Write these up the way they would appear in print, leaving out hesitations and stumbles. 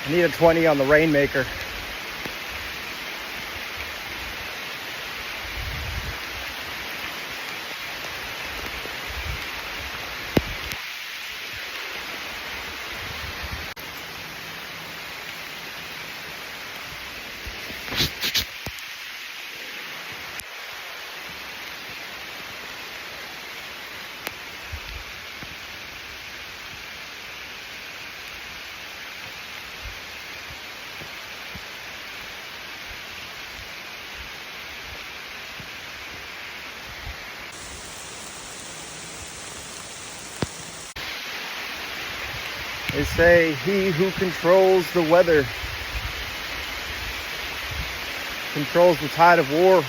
I need a 20 on the Rainmaker. They say he who controls the weather controls the tide of war.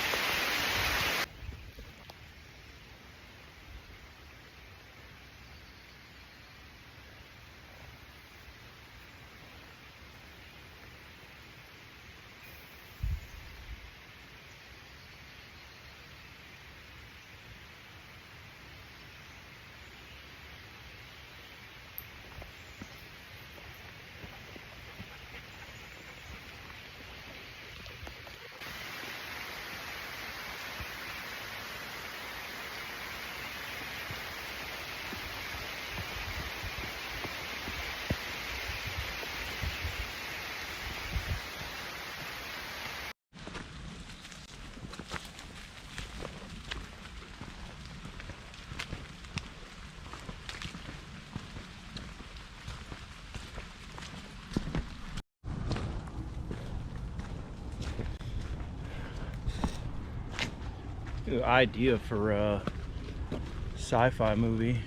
Good idea for a sci-fi movie.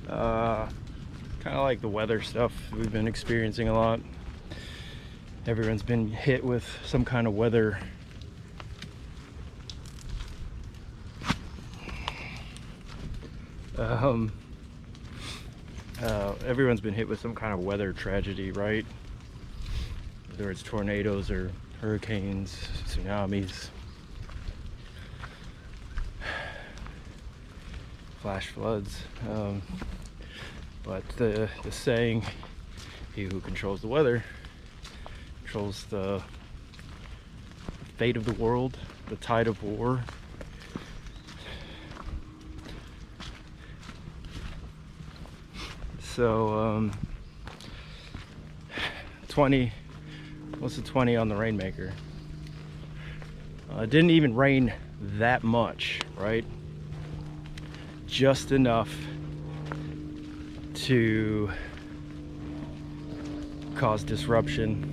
Kind of like the weather stuff we've been experiencing a lot. Everyone's been hit with some kind of weather everyone's been hit with some kind of weather tragedy, right? Whether it's tornadoes or hurricanes, tsunamis, flash floods. But the saying, he who controls the weather controls the fate of the world, the tide of war. So 20, what's the 20 on the Rainmaker? It didn't even rain that much, right? Just enough to cause disruption,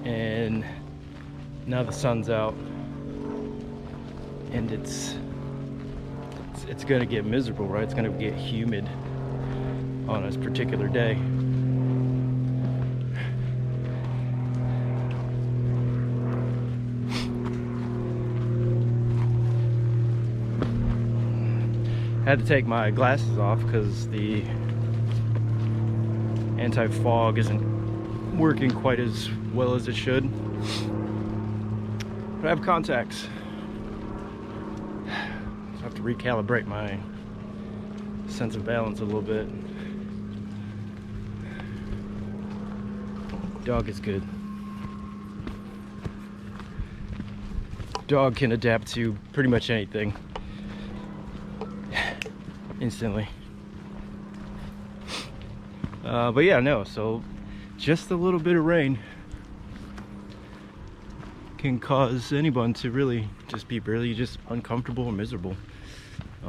and now the sun's out and it's gonna get miserable, right? It's gonna get humid on this particular day. Had to take my glasses off because the anti-fog isn't working quite as well as it should. But I have contacts. I have to recalibrate my sense of balance a little bit. Dog is good. Dog can adapt to pretty much anything instantly. But yeah, no, so just a little bit of rain can cause anyone to really just uncomfortable or miserable,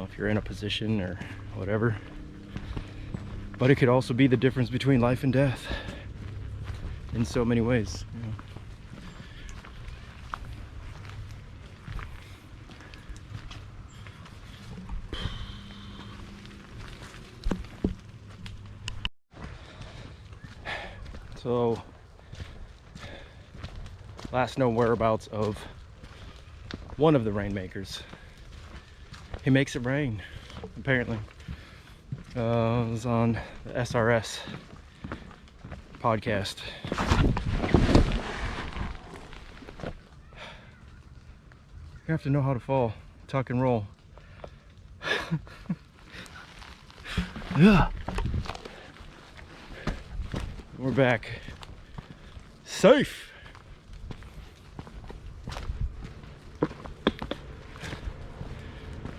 if you're in a position or whatever. But it could also be the difference between life and death in so many ways, you know. So, last known whereabouts of one of the Rainmakers. He makes it rain, apparently. It was on the SRS podcast. You have to know how to fall, tuck and roll. Yeah. We're back. Safe.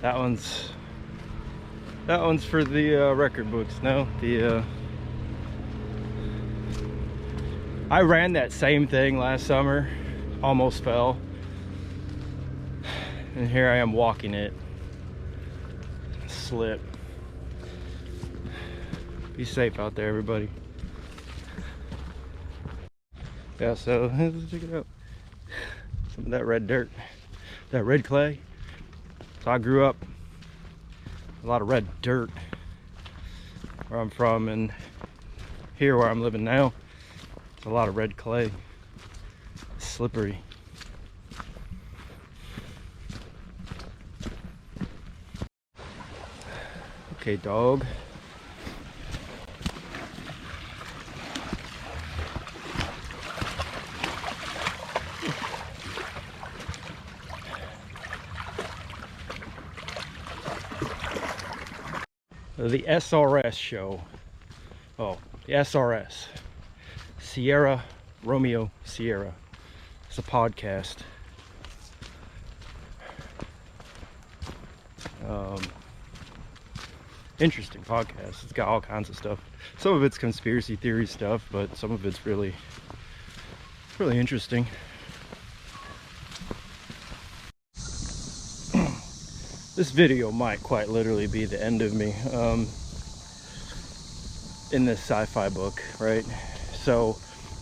That one's for the record books. No, I ran that same thing last summer, almost fell, and here I am walking it. Slip. Be safe out there, everybody. Yeah, so let's check it out. Some of that red dirt, that red clay. So I grew up a lot of red dirt where I'm from, and here where I'm living now, it's a lot of red clay. It's slippery. Okay, dog. The SRS show. Oh, the SRS. Sierra Romeo Sierra. It's a podcast. Interesting podcast. It's got all kinds of stuff. Some of it's conspiracy theory stuff, but some of it's really interesting. This video might quite literally be the end of me in this sci-fi book, right? So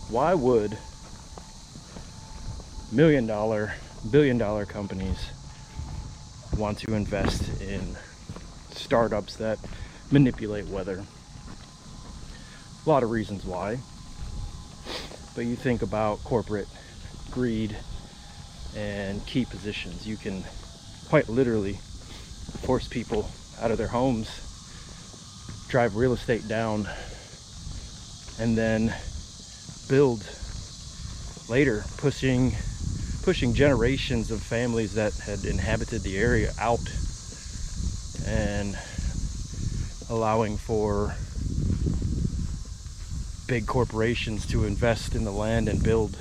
why would $1 million, billion-dollar companies want to invest in startups that manipulate weather? A lot of reasons why, but you think about corporate greed and key positions. You can quite literally force people out of their homes, drive real estate down, and then build later, pushing generations of families that had inhabited the area out, and allowing for big corporations to invest in the land and build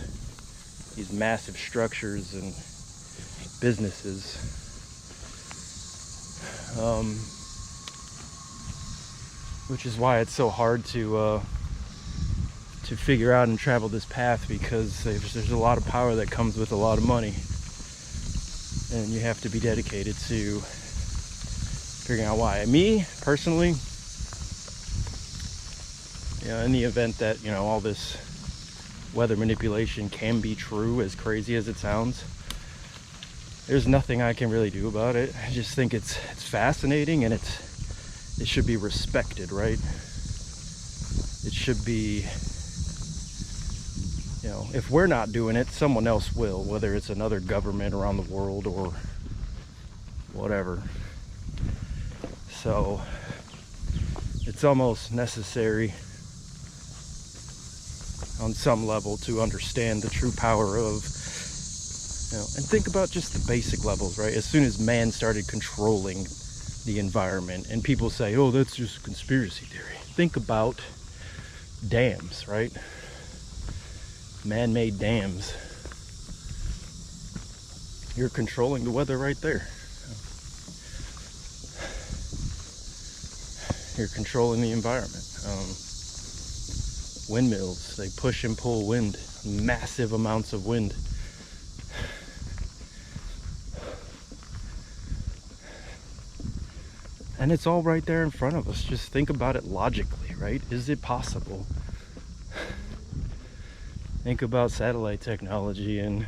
these massive structures and businesses. Which is why it's so hard to figure out and travel this path, because there's a lot of power that comes with a lot of money, and you have to be dedicated to figuring out why. Me personally, in the event that all this weather manipulation can be true, as crazy as it sounds, there's nothing I can really do about it. I just think it's fascinating, and it should be respected, right? It should be, if we're not doing it, someone else will, whether it's another government around the world or whatever. So it's almost necessary on some level to understand the true power of, and think about just the basic levels, right? As soon as man started controlling the environment, and people say, oh, that's just a conspiracy theory. Think about dams, right? Man-made dams. You're controlling the weather right there. You're controlling the environment. Windmills, they push and pull wind, massive amounts of wind. And it's all right there in front of us. Just think about it logically, right? Is it possible? Think about satellite technology and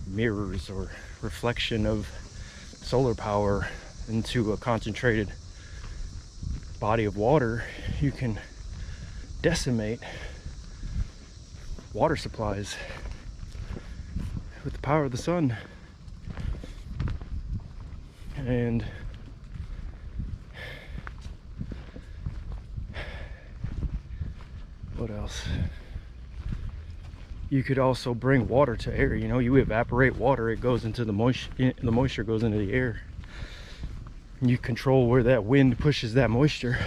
mirrors or reflection of solar power into a concentrated body of water. You can decimate water supplies with the power of the sun. And what else? You could also bring water to air. You evaporate water, it goes into the moisture goes into the air. You control where that wind pushes that moisture.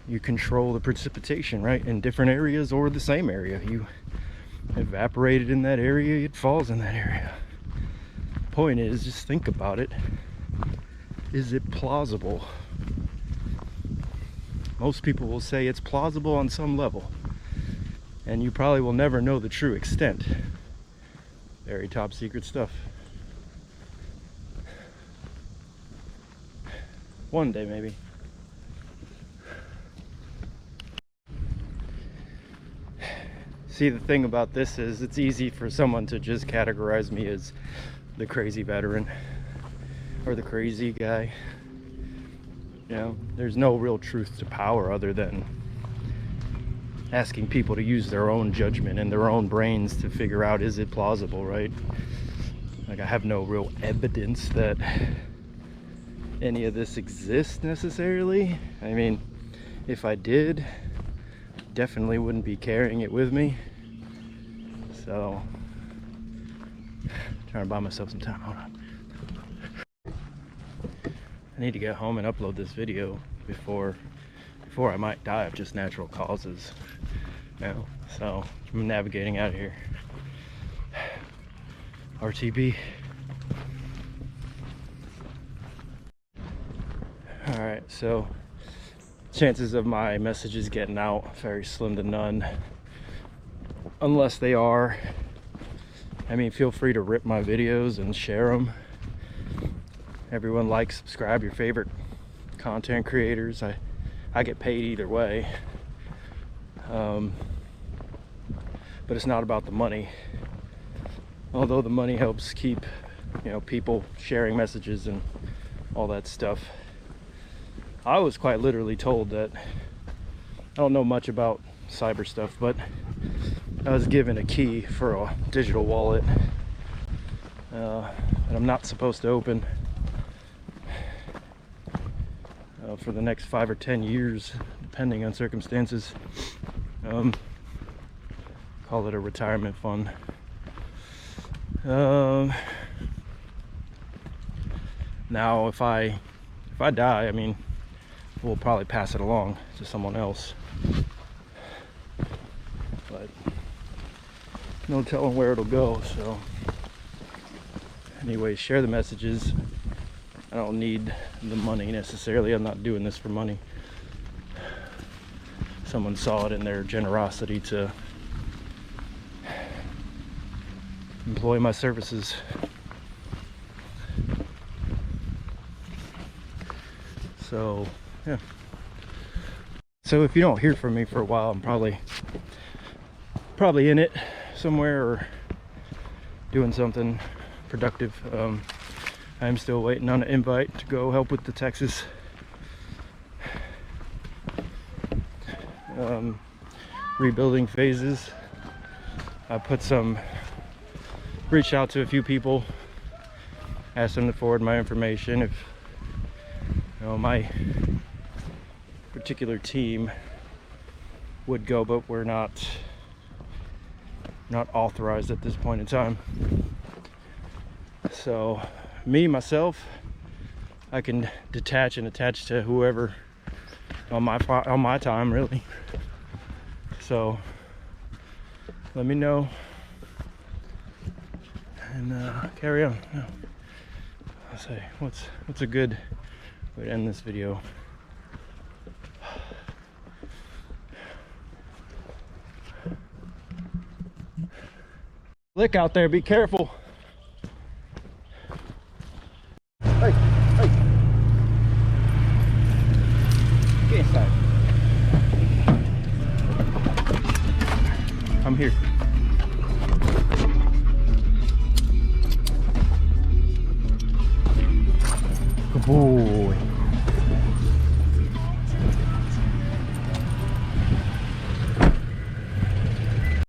You control the precipitation, right? In different areas or the same area. You evaporate it in that area, it falls in that area. Point is, just think about it. Is it plausible? Most people will say it's plausible on some level, and you probably will never know the true extent. Very top secret stuff. One day, maybe. See, the thing about this is it's easy for someone to just categorize me as the crazy veteran or the crazy guy. You know, there's no real truth to power other than asking people to use their own judgment and their own brains to figure out, is it plausible, right? Like, I have no real evidence that any of this exists necessarily. I mean, if I did, definitely wouldn't be carrying it with me. So, trying to buy myself some time. Hold on. I need to get home and upload this video before I might die of just natural causes. No, so I'm navigating out of here. RTB. All right, so chances of my messages getting out very slim to none, unless they are. I mean, feel free to rip my videos and share them. Everyone like, subscribe, your favorite content creators. I get paid either way, but it's not about the money. Although the money helps keep, you know, people sharing messages and all that stuff. I was quite literally told that, I don't know much about cyber stuff, but I was given a key for a digital wallet that I'm not supposed to open for the next 5 or 10 years, depending on circumstances. Call it a retirement fund. Now if I die, I mean, we'll probably pass it along to someone else, but no telling where it'll go. So anyway, share the messages. I don't need the money necessarily. I'm not doing this for money. Someone saw it in their generosity to employ my services. So yeah. So if you don't hear from me for a while, I'm probably in it somewhere or doing something productive. I'm still waiting on an invite to go help with the Texas rebuilding phases. I reached out to a few people, asked them to forward my information if, you know, my particular team would go, but we're not authorized at this point in time. So myself, I can detach and attach to whoever on my time, really. So let me know and carry on. Yeah. I'll say, what's a good way to end this video? Lick out there, be careful. Hey, hey. Get inside. I'm here. Good boy.